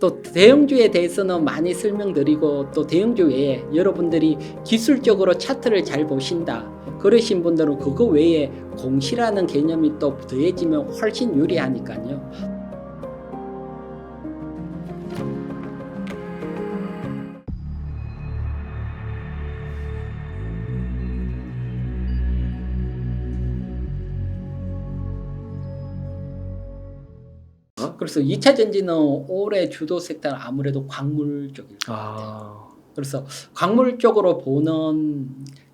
또 대형주에 대해서는 많이 설명드리고 또 대형주 외에 여러분들이 기술적으로 차트를 잘 보신다 그러신 분들은 그거 외에 공시라는 개념이 또 더해지면 훨씬 유리하니까요. 그래서 2차 전지는 올해 주도 섹터는 아무래도 광물 쪽일 것 같아요. 그래서 광물 쪽으로 보는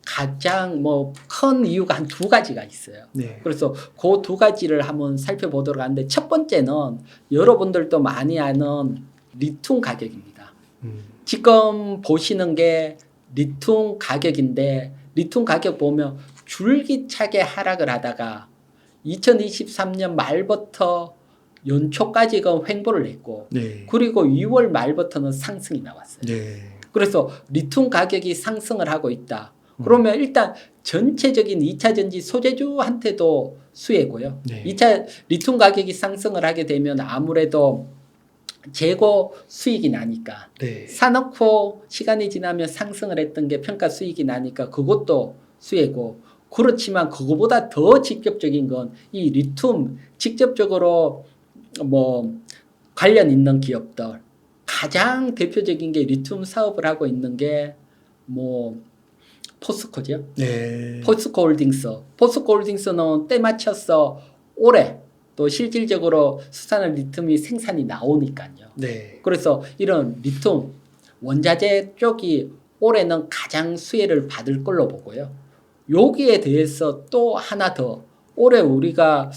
가장 큰 이유가 한 두 가지가 있어요. 네. 그래서 그 두 가지를 한번 살펴보도록 하는데 첫 번째는 여러분들도 많이 아는 리튬 가격입니다. 지금 보시는 게 리튬 가격인데 리튬 가격 보면 줄기차게 하락을 하다가 2023년 말부터 연초까지가 횡보를 했고 네. 그리고 2월 말부터는 상승이 나왔어요. 네. 그래서 리튬 가격이 상승을 하고 있다. 그러면 일단 전체적인 2차 전지 소재주한테도 수혜고요. 네. 2차 리튬 가격이 상승을 하게 되면 아무래도 재고 수익이 나니까 네. 사놓고 시간이 지나면 상승을 했던 게 평가 수익이 나니까 그것도 수혜고 그렇지만 그거보다 더 직접적인 건 이 리튬 직접적으로 관련 있는 기업들 가장 대표적인 게 리튬 사업을 하고 있는 게 포스코죠. 네. 포스코 홀딩스는 때 맞춰서 올해 또 실질적으로 수산화 리튬이 생산이 나오니까요. 네. 그래서 이런 리튬 원자재 쪽이 올해는 가장 수혜를 받을 걸로 보고요. 여기에 대해서 또 하나 더 올해 우리가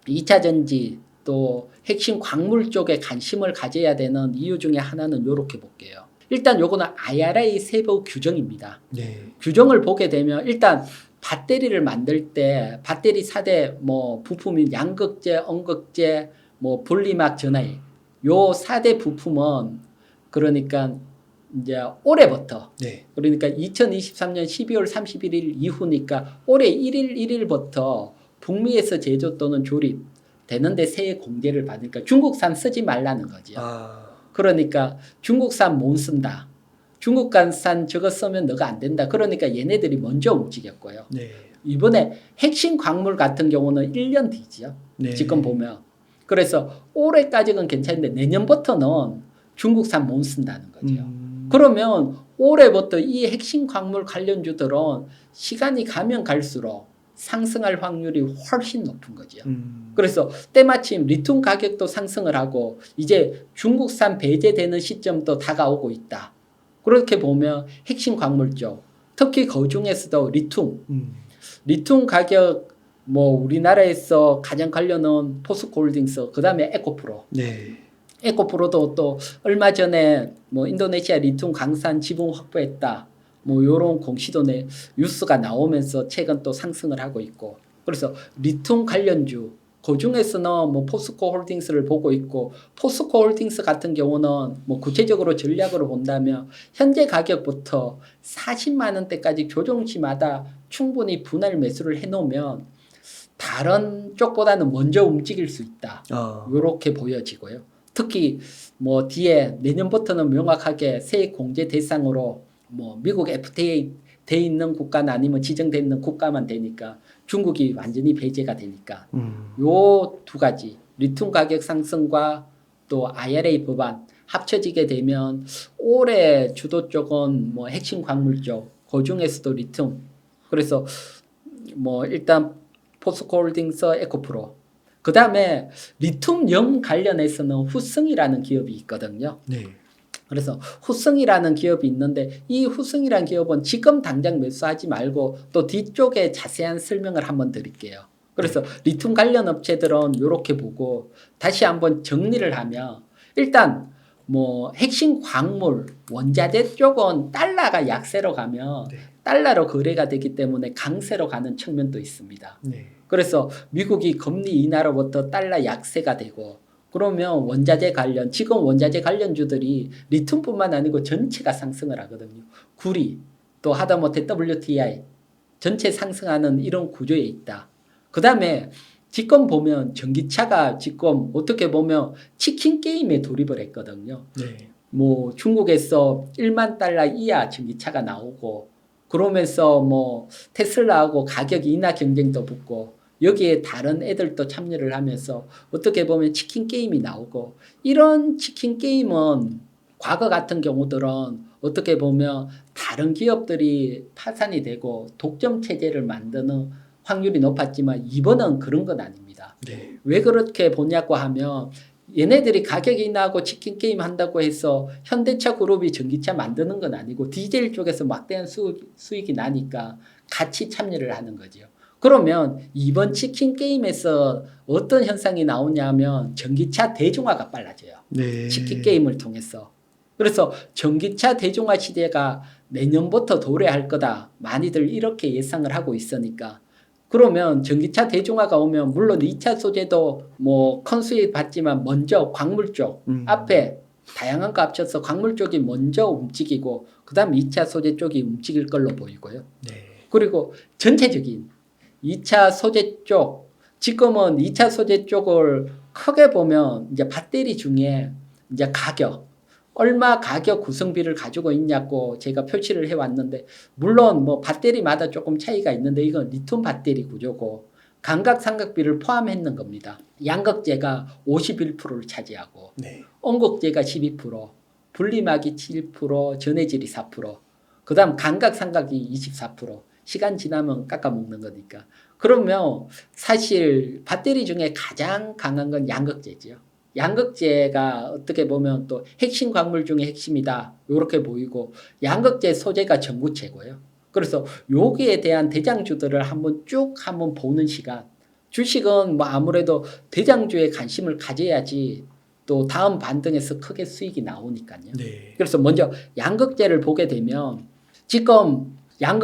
2차 전지 또 핵심 광물 쪽에 관심을 가져야 되는 이유 중에 하나는 이렇게 볼게요. 일단 요거는 IRA 세부 규정입니다. 네. 규정을 보게 되면 일단 배터리를 만들 때 배터리 4대 부품인 양극재, 음극재, 분리막 전하액 요 4대 부품은 그러니까 이제 올해부터 네. 그러니까 2023년 12월 31일 이후니까 올해 1일 1일부터 북미에서 제조 또는 조립 되는데 세액 공제를 받으니까 중국산 쓰지 말라는 거죠. 그러니까 중국산 못 쓴다. 중국산 저거 쓰면 너가 안 된다. 그러니까 얘네들이 먼저 움직였고요. 네. 이번에 핵심 광물 같은 경우는 1년 뒤죠. 네. 지금 보면. 그래서 올해까지는 괜찮은데 내년부터는 중국산 못 쓴다는 거죠. 그러면 올해부터 이 핵심 광물 관련주들은 시간이 가면 갈수록 상승할 확률이 훨씬 높은 거죠. 그래서 때마침 리튬 가격도 상승을 하고 이제 중국산 배제되는 시점도 다가오고 있다. 그렇게 보면 핵심 광물 쪽 특히 그 중에서도 리튬 가격 우리나라에서 가장 관련은 포스코홀딩스 그다음에 에코프로. 네. 에코프로도 또 얼마 전에 인도네시아 리튬 강산 지분 확보했다. 요런 공시도 뉴스가 나오면서 최근 또 상승을 하고 있고. 그래서 리튬 관련주 그 중에서는 포스코 홀딩스를 보고 있고 포스코 홀딩스 같은 경우는 구체적으로 전략으로 본다면 현재 가격부터 40만 원대까지 조정시마다 충분히 분할 매수를 해놓으면 다른 쪽보다는 먼저 움직일 수 있다. 이렇게 보여지고요. 특히 뒤에 내년부터는 명확하게 세액 공제 대상으로 미국 FTA 돼 있는 국가나 아니면 지정돼 있는 국가만 되니까 중국이 완전히 배제가 되니까 요 두 가지 리튬 가격 상승과 또 IRA 법안 합쳐지게 되면 올해 주도 쪽은 핵심 광물 쪽, 그 중에서도 리튬. 그래서 일단 포스코홀딩스, 에코프로. 그 다음에 리튬염 관련해서는 후승이라는 기업이 있거든요. 네. 그래서 후승이라는 기업이 있는데 이 후승이라는 기업은 지금 당장 매수하지 말고 또 뒤쪽에 자세한 설명을 한번 드릴게요. 그래서 리튬 관련 업체들은 이렇게 보고 다시 한번 정리를 하면 일단 핵심 광물 원자재 쪽은 달러가 약세로 가면 달러로 거래가 되기 때문에 강세로 가는 측면도 있습니다. 네. 그래서 미국이 금리 인하로부터 달러 약세가 되고 그러면 원자재 관련 지금 원자재 관련주들이 리튬뿐만 아니고 전체가 상승을 하거든요. 구리 또 하다못해 WTI 전체 상승하는 이런 구조에 있다. 그 다음에 지금 보면 전기차가 지금 어떻게 보면 치킨 게임에 돌입을 했거든요. 네. 뭐 중국에서 1만 달러 이하 전기차가 나오고 그러면서 뭐 테슬라하고 가격 인하 경쟁도 붙고 여기에 다른 애들도 참여를 하면서 어떻게 보면 치킨 게임이 나오고 이런 치킨 게임은 과거 같은 경우들은 어떻게 보면 다른 기업들이 파산이 되고 독점 체제를 만드는 확률이 높았지만 이번은 그런 건 아닙니다. 네. 왜 그렇게 보냐고 하면 얘네들이 가격 인하하고 치킨 게임 한다고 해서 현대차 그룹이 전기차 만드는 건 아니고 디젤 쪽에서 막대한 수익이 나니까 같이 참여를 하는 거죠. 그러면 이번 치킨 게임에서 어떤 현상이 나오냐면 전기차 대중화가 빨라져요. 네. 치킨 게임을 통해서. 그래서 전기차 대중화 시대가 내년부터 도래할 거다. 많이들 이렇게 예상을 하고 있으니까. 그러면 전기차 대중화가 오면 물론 2차 소재도 뭐 큰 수익 받지만 먼저 광물 쪽 앞에 다양한 거 합쳐서 광물 쪽이 먼저 움직이고 그다음 2차 소재 쪽이 움직일 걸로 보이고요. 네. 그리고 전체적인 2차 소재 쪽 지금은 2차 소재 쪽을 크게 보면 이제 배터리 중에 이제 가격 얼마 가격 구성비를 가지고 있냐고 제가 표시를 해왔는데 물론 뭐 배터리마다 조금 차이가 있는데 이건 리튬 배터리 구조고 감각삼각비를 포함했는 겁니다. 양극재가 51%를 차지하고 네. 온극재가 12%, 분리막이 7%, 전해질이 4%, 그 다음 감각삼각이 24%, 시간 지나면 깎아먹는 거니까. 그러면 사실 배터리 중에 가장 강한 건 양극재죠. 양극재가 어떻게 보면 또 핵심 광물 중에 핵심이다. 이렇게 보이고 양극재 소재가 전구체고요. 그래서 여기에 대한 대장주들을 한번 보는 시간. 주식은 뭐 아무래도 대장주에 관심을 가져야지 또 다음 반등에서 크게 수익이 나오니까요. 네. 그래서 먼저 양극재를 보게 되면 지금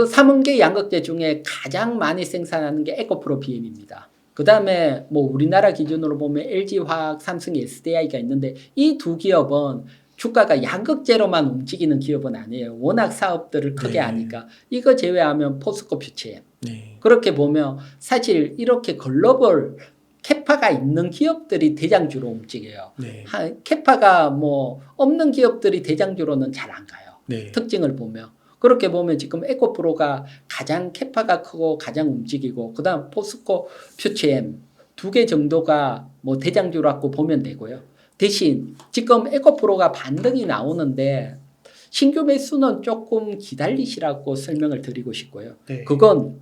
삼은계 양극재 중에 가장 많이 생산하는 게 에코프로 BM입니다. 그 다음에 뭐 우리나라 기준으로 보면 LG화학, 삼성의 SDI가 있는데 이 두 기업은 주가가 양극재로만 움직이는 기업은 아니에요. 워낙 사업들을 크게 네. 하니까 이거 제외하면 포스코 퓨처엠. 네. 그렇게 보면 사실 이렇게 글로벌 캐파가 있는 기업들이 대장주로 움직여요. 네. 캐파가 뭐 없는 기업들이 대장주로는 잘 안 가요. 네. 특징을 보면. 그렇게 보면 지금 에코프로가 가장 캐파가 크고 가장 움직이고 그다음 포스코 퓨처엠 두 개 정도가 뭐 대장주라고 보면 되고요. 대신 지금 에코프로가 반등이 나오는데 신규 매수는 조금 기다리시라고 설명을 드리고 싶고요. 네. 그건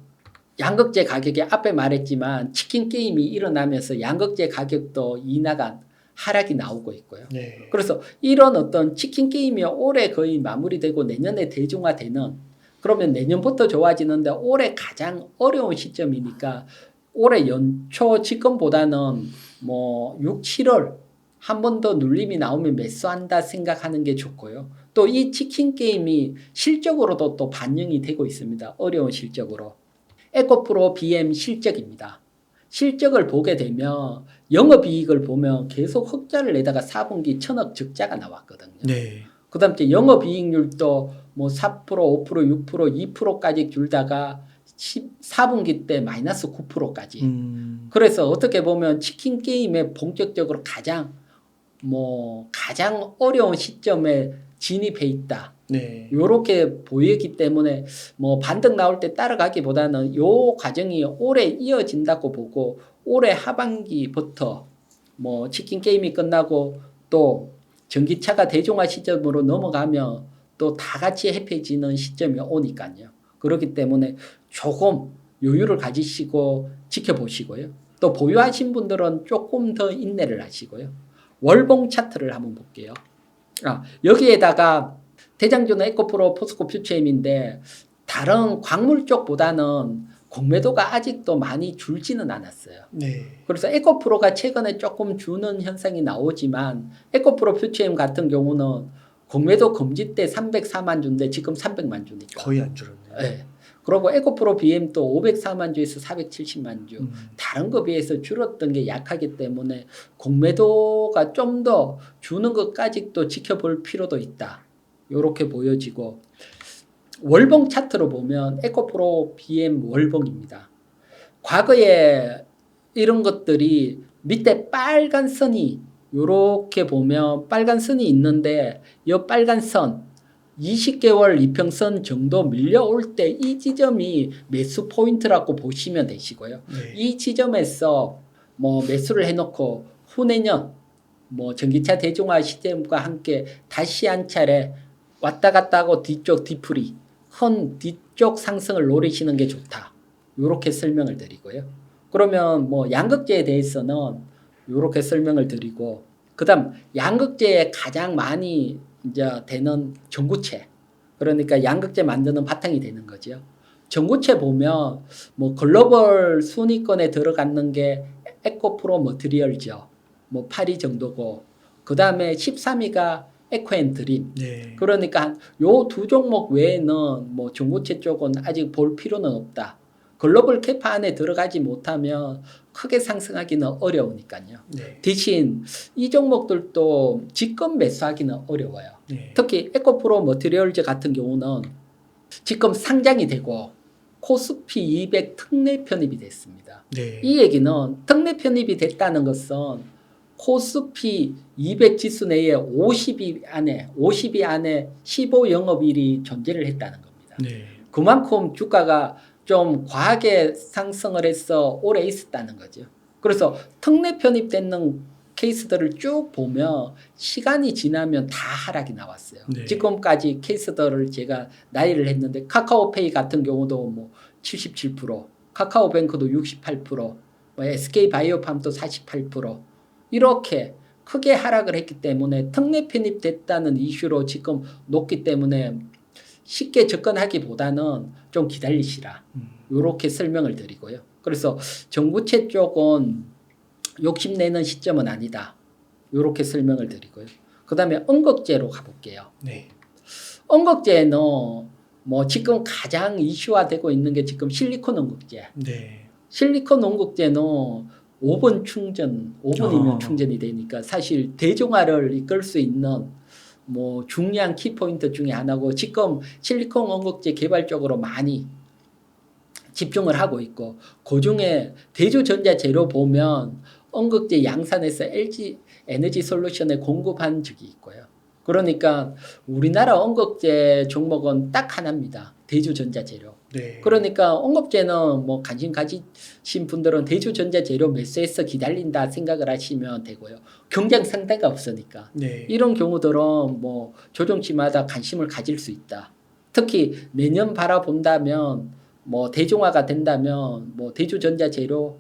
양극재 가격이 앞에 말했지만 치킨 게임이 일어나면서 양극재 가격도 인하가 하락이 나오고 있고요. 네. 그래서 이런 어떤 치킨 게임이 올해 거의 마무리되고 내년에 대중화되는 그러면 내년부터 좋아지는데 올해 가장 어려운 시점이니까 올해 연초 지금보다는 뭐 6, 7월 한 번 더 눌림이 나오면 매수한다 생각하는 게 좋고요. 또 이 치킨 게임이 실적으로도 또 반영이 되고 있습니다. 어려운 실적으로. 에코프로 BM 실적입니다. 실적을 보게 되면 영업이익을 보면 계속 흑자를 내다가 4분기 1,000억 적자가 나왔거든요. 네. 그 다음 때 영업이익률도 뭐 4%, 5%, 6%, 2%까지 줄다가 4분기 때 마이너스 9%까지. 그래서 어떻게 보면 치킨 게임에 본격적으로 가장 어려운 시점에 진입해 있다. 네. 요렇게 보이기 때문에 뭐 반등 나올 때 따라가기보다는 요 과정이 오래 이어진다고 보고 올해 하반기부터 뭐 치킨 게임이 끝나고 또 전기차가 대중화 시점으로 넘어가면 또 다 같이 해피해지는 시점이 오니까요. 그렇기 때문에 조금 여유를 가지시고 지켜보시고요. 또 보유하신 분들은 조금 더 인내를 하시고요. 월봉 차트를 한번 볼게요. 여기에다가 대장주는 에코프로, 포스코 퓨처엠인데 다른 광물 쪽보다는 공매도가 아직도 많이 줄지는 않았어요. 네. 그래서 에코프로가 최근에 조금 주는 현상이 나오지만 에코프로 퓨처엠 같은 경우는 공매도 금지 때 304만 주인데 지금 300만 주니까 거의 안 줄었네요. 네. 그리고 에코프로 BM도 504만 주에서 470만 주. 다른 거 비해서 줄었던 게 약하기 때문에 공매도가 좀 더 주는 것까지 또 지켜볼 필요도 있다. 이렇게 보여지고 월봉 차트로 보면 에코프로 BM 월봉입니다. 과거에 이런 것들이 밑에 빨간 선이 요렇게 보면 빨간 선이 있는데 이 빨간 선 20개월 이평선 정도 밀려올 때 이 지점이 매수 포인트라고 보시면 되시고요. 네. 이 지점에서 뭐 매수를 해놓고 후내년 뭐 전기차 대중화 시점과 함께 다시 한 차례 왔다 갔다 하고 뒤쪽 뒤풀이 큰 뒤쪽 상승을 노리시는 게 좋다. 요렇게 설명을 드리고요. 그러면 뭐 양극재에 대해서는 요렇게 설명을 드리고 그다음 양극재에 가장 많이 이제 되는 전구체 그러니까 양극재 만드는 바탕이 되는 거죠. 전구체 보면 뭐 글로벌 순위권에 들어가는 게 에코프로 머티리얼죠. 뭐 8위 정도고 그다음에 13위가 에코앤드림. 네. 그러니까 요 두 종목 외에는 뭐 전구체 쪽은 아직 볼 필요는 없다. 글로벌 캐파 안에 들어가지 못하면 크게 상승하기는 어려우니까요. 네. 대신 이 종목들도 지금 매수하기는 어려워요. 네. 특히 에코프로 머티리얼즈 같은 경우는 지금 상장이 되고 코스피 200 특례 편입이 됐습니다. 네. 이 얘기는 특례 편입이 됐다는 것은 코스피 200 지수 내에 50위 안에 15 영업일이 존재를 했다는 겁니다. 네. 그만큼 주가가 좀 과하게 상승을 해서 오래 있었다는 거죠. 그래서 특례 편입되는 케이스들을 쭉 보면 시간이 지나면 다 하락이 나왔어요. 네. 지금까지 케이스들을 제가 나열을 했는데 카카오페이 같은 경우도 뭐 77%, 카카오뱅크도 68%, 뭐 SK바이오팜도 48% 이렇게 크게 하락을 했기 때문에 특례 편입됐다는 이슈로 지금 높기 때문에 쉽게 접근하기보다는 좀 기다리시라. 이렇게 설명을 드리고요. 그래서 전구체 쪽은 욕심내는 시점은 아니다. 이렇게 설명을 드리고요. 그 다음에 언극재로 가볼게요. 네. 언극재는 뭐 지금 가장 이슈화되고 있는 게 지금 실리콘 언극재. 네. 실리콘 언극재는 5분 충전, 5분이면 충전이 되니까 사실 대중화를 이끌 수 있는 뭐 중요한 키포인트 중에 하나고 지금 실리콘 언극재 개발 쪽으로 많이 집중을 하고 있고 그중에 대주전자 재료 보면 언극재 양산에서 LG 에너지 솔루션에 공급한 적이 있고요. 그러니까 우리나라 언극재 종목은 딱 하나입니다. 대주전자 재료. 네. 그러니까 언급재는 뭐 관심 가지신 분들은 대주전자 재료 매수해서 기다린다 생각을 하시면 되고요. 경쟁 상대가 없으니까. 네. 이런 경우들은 뭐 조정치마다 관심을 가질 수 있다. 특히 내년 바라본다면 뭐 대중화가 된다면 뭐 대주전자 재료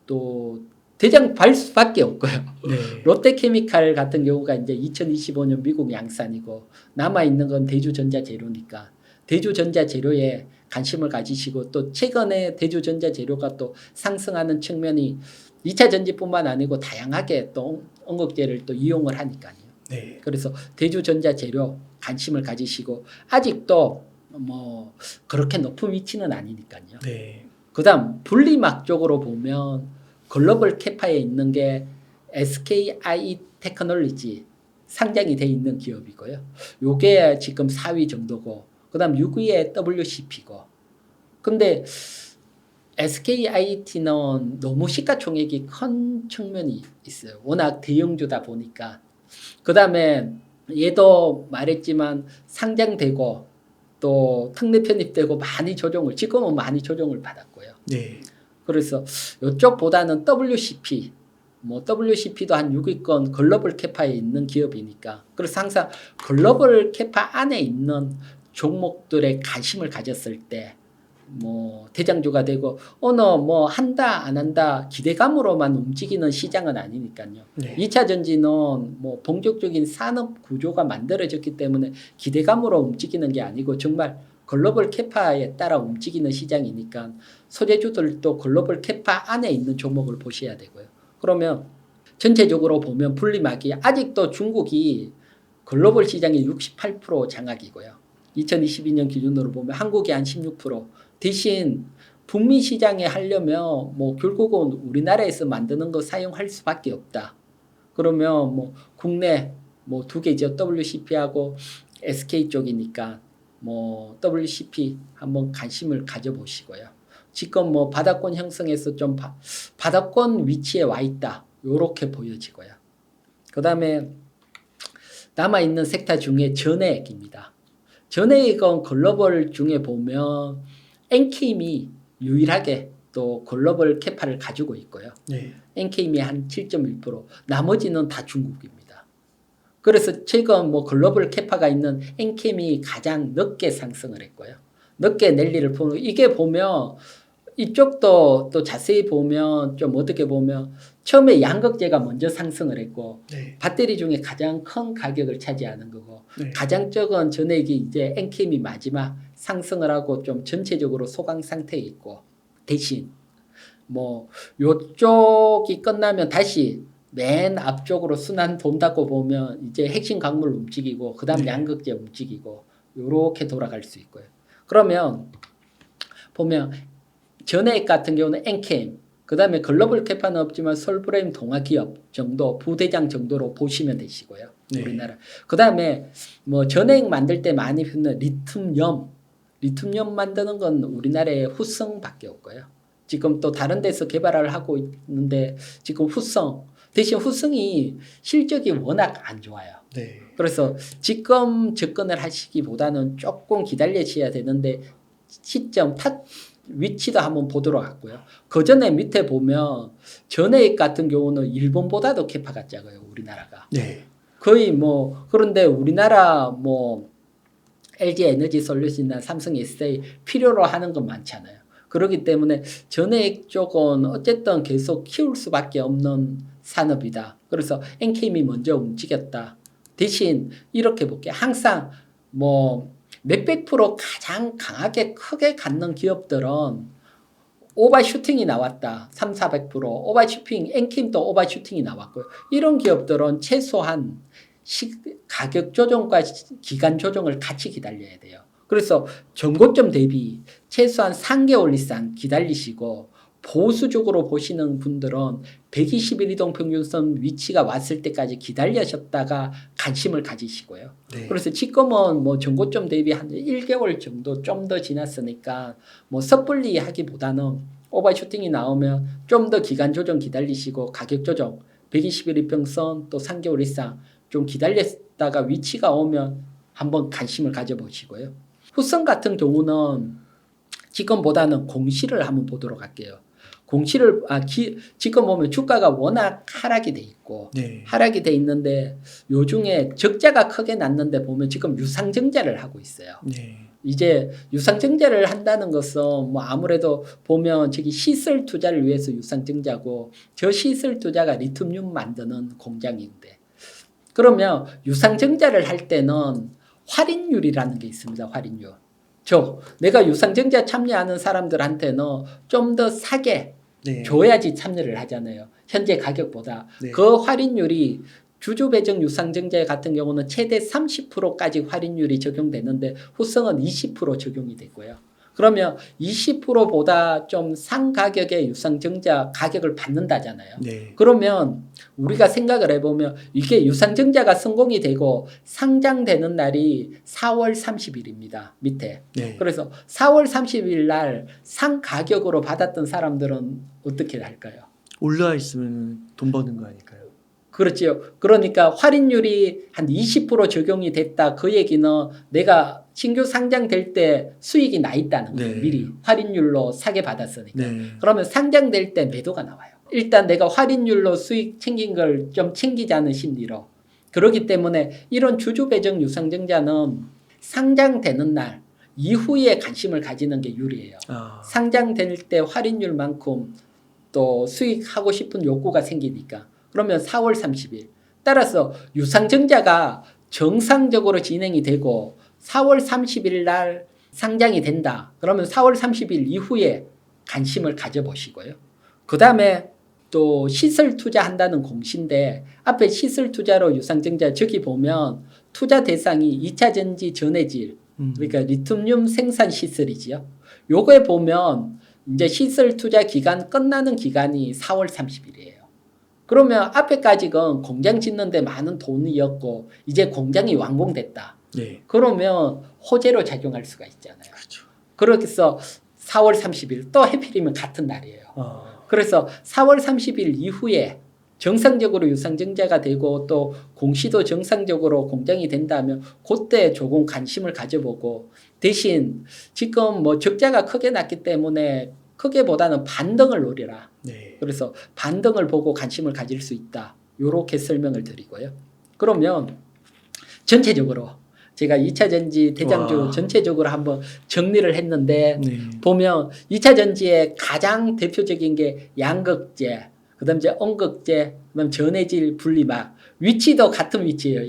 또 대장 발 수밖에 없고요. 네. 롯데케미칼 같은 경우가 이제 2025년 미국 양산이고 남아 있는 건 대주전자 재료니까 대주전자 재료에 관심을 가지시고 또 최근에 대주전자 재료가 또 상승하는 측면이 2차 전지뿐만 아니고 다양하게 또 언극재를 또 이용을 하니까요. 네. 그래서 대주전자 재료 관심을 가지시고 아직도 뭐 그렇게 높은 위치는 아니니까요. 네. 그다음 분리막 쪽으로 보면 글로벌 캐파에 있는 게 SKI 테크놀로지 상장이 돼 있는 기업이고요. 요게 지금 4위 정도고 그다음 6위에 WCP고. 근데 SKIT는 너무 시가총액이 큰 측면이 있어요. 워낙 대형주다 보니까. 그다음에 얘도 말했지만 상장되고 또 특례 편입되고 지금은 많이 조정을 받았고요. 네. 그래서 이쪽보다는 WCP, 뭐 WCP도 한 6위권 글로벌 캐파에 있는 기업이니까 그래서 항상 글로벌 캐파 안에 있는 종목들에 관심을 가졌을 때 뭐 대장주가 되고 어느 뭐 한다 안 한다 기대감으로만 움직이는 시장은 아니니까요. 네. 2차 전지는 뭐 본격적인 산업 구조가 만들어졌기 때문에 기대감으로 움직이는 게 아니고 정말 글로벌 캐파에 따라 움직이는 시장이니까 소재주들도 글로벌 캐파 안에 있는 종목을 보셔야 되고요. 그러면 전체적으로 보면 분리막이 아직도 중국이 글로벌 시장의 68% 장악이고요. 2022년 기준으로 보면 한국이 한 16%. 대신 북미 시장에 하려면 뭐 결국은 우리나라에서 만드는 거 사용할 수밖에 없다. 그러면 뭐 국내 뭐 두 개죠. WCP하고 SK 쪽이니까 뭐 WCP 한번 관심을 가져보시고요. 지금 뭐 바닥권 형성에서 좀 바닥권 위치에 와 있다. 요렇게 보여지고요. 그 다음에 남아있는 섹터 중에 전해액입니다. 전해액은 글로벌 중에 보면 엔케임이 유일하게 또 글로벌 캐파를 가지고 있고요. 네. 엔케임이 한 7.1%, 나머지는 다 중국입니다. 그래서 최근 뭐 글로벌 캐파가 있는 엔케임이 가장 늦게 상승을 했고요. 늦게 랠리를 보는, 이게 보면 이쪽도 또 자세히 보면 좀 어떻게 보면 처음에 양극재가 먼저 상승을 했고 네. 배터리 중에 가장 큰 가격을 차지하는 거고 네. 가장 적은 전액이 이제 엔캠이 마지막 상승을 하고 좀 전체적으로 소강 상태에 있고 대신 뭐 요쪽이 끝나면 다시 맨 앞쪽으로 순환 돈다고 보면 이제 핵심 광물 움직이고 그다음 네. 양극재 움직이고 요렇게 돌아갈 수 있고요. 그러면 보면 전액 같은 경우는 엔캠, 그 다음에 글로벌 캐파는 없지만 솔브레임 동아기업 정도, 부대장 정도로 보시면 되시고요. 네. 우리나라. 그 다음에 뭐 전액 만들 때 많이 쓰는 리튬염 만드는 건 우리나라의 후성밖에 없고요. 지금 또 다른 데서 개발을 하고 있는데 지금 대신 후성이 실적이 워낙 안 좋아요. 네. 그래서 지금 접근을 하시기보다는 조금 기다리셔야 되는데 시점 위치도 한번 보도록 하고요. 그 전에 밑에 보면 전액 같은 경우는 일본보다도 캐파가 작아요. 우리나라가. 네. 거의 뭐 그런데 우리나라 뭐 LG 에너지 솔루션이나 삼성 SA 필요로 하는 건 많잖아요. 그렇기 때문에 전액 쪽은 어쨌든 계속 키울 수밖에 없는 산업이다. 그래서 엔케임이 먼저 움직였다. 대신 이렇게 볼게요. 항상 뭐 몇백 프로 가장 강하게 크게 갖는 기업들은 오버슈팅이 나왔다. 300~400% 오버슈팅, 엔킴도 오버슈팅이 나왔고요. 이런 기업들은 최소한 가격 조정과 기간 조정을 같이 기다려야 돼요. 그래서 전고점 대비 최소한 3개월 이상 기다리시고 보수적으로 보시는 분들은 120일 이동평균선 위치가 왔을 때까지 기다리셨다가 관심을 가지시고요. 네. 그래서 지금은 뭐 전고점 대비 한 1개월 정도 좀 더 지났으니까 뭐 섣불리 하기보다는 오버슈팅이 나오면 좀 더 기간 조정 기다리시고 가격 조정 120일 이평선 또 3개월 이상 좀 기다렸다가 위치가 오면 한번 관심을 가져보시고요. 후성 같은 경우는 지금보다는 공시를 한번 보도록 할게요. 공시를 지금 보면 주가가 워낙 하락이 돼 있고 네. 하락이 돼 있는데 요중에 적자가 크게 났는데 보면 지금 유상증자를 하고 있어요. 네. 이제 유상증자를 한다는 것은 뭐 아무래도 보면 저기 시설 투자를 위해서 유상증자고 저 시설 투자가 리튬 만드는 공장인데 그러면 유상증자를 할 때는 할인율이라는 게 있습니다. 할인율. 내가 유상증자 참여하는 사람들한테는 좀 더 싸게 네. 줘야지 참여를 하잖아요. 현재 가격보다. 네. 그 할인율이 주주배정 유상증자 같은 경우는 최대 30%까지 할인율이 적용되는데 후성은 20% 적용이 되고요. 그러면 20%보다 좀 상 가격의 유상증자 가격을 받는다잖아요. 네. 그러면 우리가 생각을 해보면 이게 유상증자가 성공이 되고 상장되는 날이 4월 30일입니다. 밑에. 네. 그래서 4월 30일 날 상 가격으로 받았던 사람들은 어떻게 할까요? 올라와 있으면 돈 버는 거 아닐까요? 그렇지요. 그러니까 할인율이 한 20% 적용이 됐다. 그 얘기는 내가 신규 상장될 때 수익이 나 있다는 거예요. 네. 미리 할인율로 사게 받았으니까. 네. 그러면 상장될 때 매도가 나와요. 일단 내가 할인율로 수익 챙긴 걸 좀 챙기자는 심리로. 그렇기 때문에 이런 주주배정 유상증자는 상장되는 날 이후에 관심을 가지는 게 유리해요. 상장될 때 할인율만큼 또 수익하고 싶은 욕구가 생기니까. 그러면 4월 30일. 따라서 유상증자가 정상적으로 진행이 되고 4월 30일 날 상장이 된다. 그러면 4월 30일 이후에 관심을 가져보시고요. 그 다음에 또 시설 투자한다는 공시인데 앞에 시설 투자로 유상증자 저기 보면 투자 대상이 2차 전지 전해질 그러니까 리튬 생산 시설이지요. 요거에 보면 이제 시설 투자 기간 끝나는 기간이 4월 30일이에요. 그러면 앞에까지는 공장 짓는데 많은 돈이었고 이제 공장이 완공됐다. 네. 그러면 호재로 작용할 수가 있잖아요. 그렇죠. 그래서 4월 30일 또 해필이면 같은 날이에요. 그래서 4월 30일 이후에 정상적으로 유상증자가 되고 또 공시도 정상적으로 공정이 된다면 그때 조금 관심을 가져보고 대신 지금 뭐 적자가 크게 났기 때문에 크게보다는 반등을 노리라. 네. 그래서 반등을 보고 관심을 가질 수 있다. 이렇게 설명을 드리고요. 그러면 전체적으로 제가 2차 전지 대장주 와. 전체적으로 한번 정리를 했는데 네. 보면 2차 전지의 가장 대표적인 게 양극재, 그다음 이제 언극재, 그다음 전해질 분리막 위치도 같은 위치예요.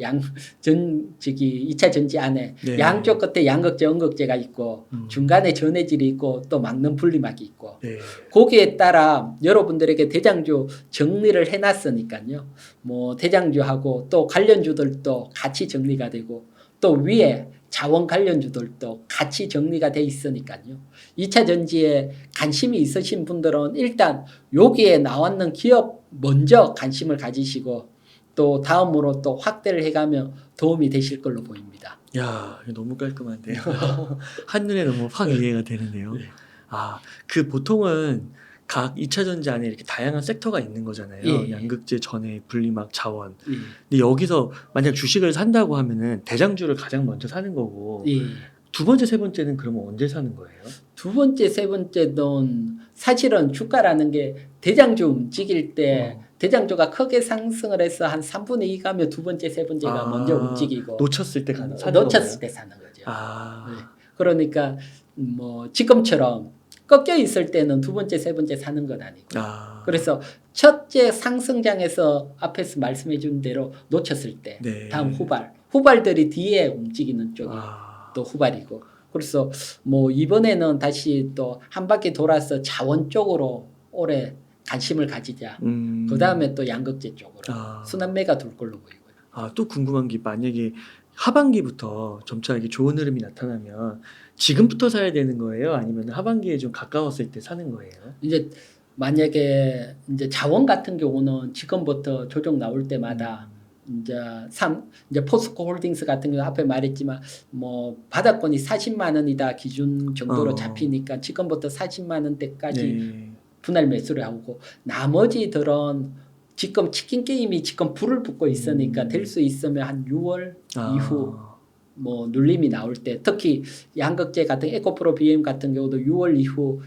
저기 2차 전지 안에 네. 양쪽 끝에 양극재, 언극재가 있고 중간에 전해질이 있고 또 막는 분리막이 있고 네. 거기에 따라 여러분들에게 대장주 정리를 해놨으니까요. 뭐 대장주하고 또 관련주들도 같이 정리가 되고 또 위에 자원 관련주들도 같이 정리가 돼 있으니까요. 2차 전지에 관심이 있으신 분들은 일단 여기에 나왔는 기업 먼저 관심을 가지시고 또 다음으로 또 확대를 해가면 도움이 되실 걸로 보입니다. 야, 이거 너무 깔끔한데요. 한눈에 너무 확 이해가 되는데요. 네. 아, 그 보통은 각 2차 전지 안에 이렇게 다양한 섹터가 있는 거잖아요. 예. 양극재, 전해, 분리막, 자원. 예. 근데 여기서 만약 주식을 산다고 하면은 대장주를 가장 먼저 사는 거고 예. 두 번째, 세 번째는 그러면 언제 사는 거예요? 두 번째, 세 번째는 사실은 주가라는 게 대장주 움직일 때 대장주가 크게 상승을 해서 한 3분의 2 가면 두 번째, 세 번째가 먼저 움직이고 놓쳤을 때 사는 놓쳤을 때 사는 거죠. 아, 네. 그러니까 뭐 지금처럼 꺾여 있을 때는 두 번째, 세 번째 사는 건 아니고. 아. 그래서 첫째 상승장에서 앞에서 말씀해 준 대로 놓쳤을 때 네. 다음 후발들이 뒤에 움직이는 쪽이 아. 또 후발이고. 그래서 뭐 이번에는 다시 또 한 바퀴 돌아서 자원 쪽으로 올해 관심을 가지자. 그 다음에 또 양극재 쪽으로 순환매가 돌 걸로 보이고요. 아, 또 궁금한 게 만약에 하반기부터 점차 이게 좋은 흐름이 나타나면 지금부터 사야 되는 거예요? 아니면 하반기에 좀 가까웠을 때 사는 거예요? 이제 만약에 이제 자원 같은 경우는 지금부터 조정 나올 때마다 이제 포스코 홀딩스 같은 경우 앞에 말했지만 뭐 바닥권이 40만 원이다 기준 정도로 잡히니까 지금부터 40만 원대까지 네. 분할 매수를 하고 나머지들은 지금 치킨 게임이 지금 불을 붙고 있으니까 될 수 있으면 한 6월 이후 뭐 눌림이 나올 때 특히 양극재 같은 에코프로 BM 같은 경우도 6월 이후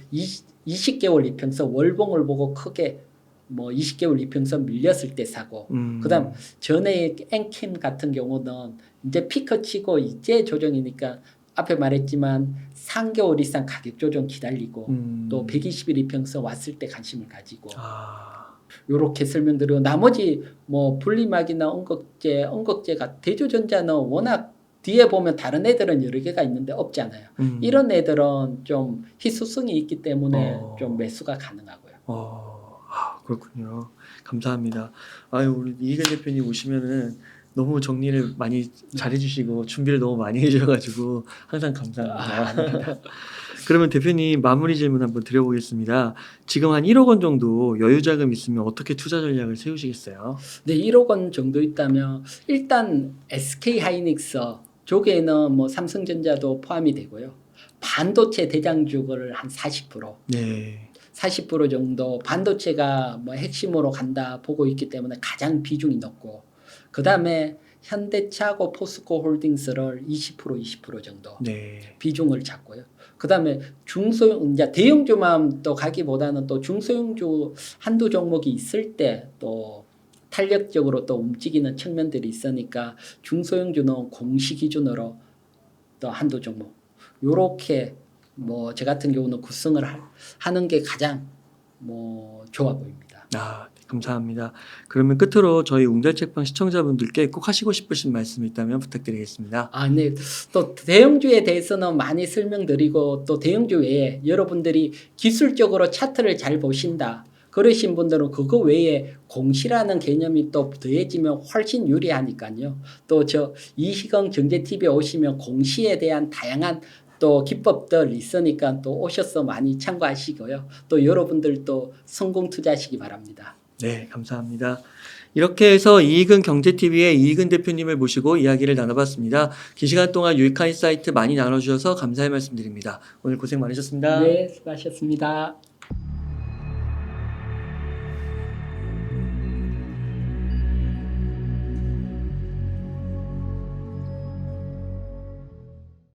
20개월 이평선 월봉을 보고 크게 뭐 20개월 이평선 밀렸을 때 사고 그다음 전에 엔캠 같은 경우는 이제 피크 치고 이제 조정이니까 앞에 말했지만 3개월 이상 가격 조정 기다리고 또 120일 이평선 왔을 때 관심을 가지고 요렇게 설명드리고 나머지 뭐 분리막이나 언극재가 대조전자는 워낙 뒤에 보면 다른 애들은 여러 개가 있는데 없잖아요. 이런 애들은 좀 희소성이 있기 때문에 좀 매수가 가능하고요. 그렇군요. 감사합니다. 아유, 우리 이희근 대표님 오시면은 너무 정리를 많이 잘해주시고 준비를 너무 많이 해주셔가지고 항상 감사합니다. 그러면 대표님 마무리 질문 한번 드려보겠습니다. 지금 한 1억 원 정도 여유 자금 있으면 어떻게 투자 전략을 세우시겠어요? 네, 1억 원 정도 있다면 일단 SK 하이닉스 쪽에는 뭐 삼성전자도 포함이 되고요. 반도체 대장주를 한 40%. 네. 40% 정도 반도체가 뭐 핵심으로 간다 보고 있기 때문에 가장 비중이 높고 그다음에 현대차하고 포스코 홀딩스를 20% 정도 비중을 잡고요. 그다음에 중소형 이제 대형주만 또 가기보다는 또 중소형주 한두 종목이 있을 때 또 탄력적으로 또 움직이는 측면들이 있으니까 중소형주는 공시 기준으로 또 한두 종목 요렇게 뭐 저 같은 경우는 구성을 하는 게 가장 뭐 좋아 보입니다. 감사합니다. 그러면 끝으로 저희 웅달책방 시청자분들께 꼭 하시고 싶으신 말씀 있다면 부탁드리겠습니다. 네. 또 대형주에 대해서는 많이 설명드리고 또 대형주 외에 여러분들이 기술적으로 차트를 잘 보신다. 그러신 분들은 그거 외에 공시라는 개념이 또 더해지면 훨씬 유리하니까요. 또 저 이희경 경제TV에 오시면 공시에 대한 다양한 또 기법들 있으니까 또 오셔서 많이 참고하시고요. 또 여러분들도 성공 투자하시기 바랍니다. 네, 감사합니다. 이렇게 해서 이익은 경제TV의 이익은 대표님을 모시고 이야기를 나눠봤습니다. 긴 시간 동안 유익한 인사이트 많이 나눠주셔서 감사의 말씀드립니다. 오늘 고생 많으셨습니다. 네, 수고하셨습니다.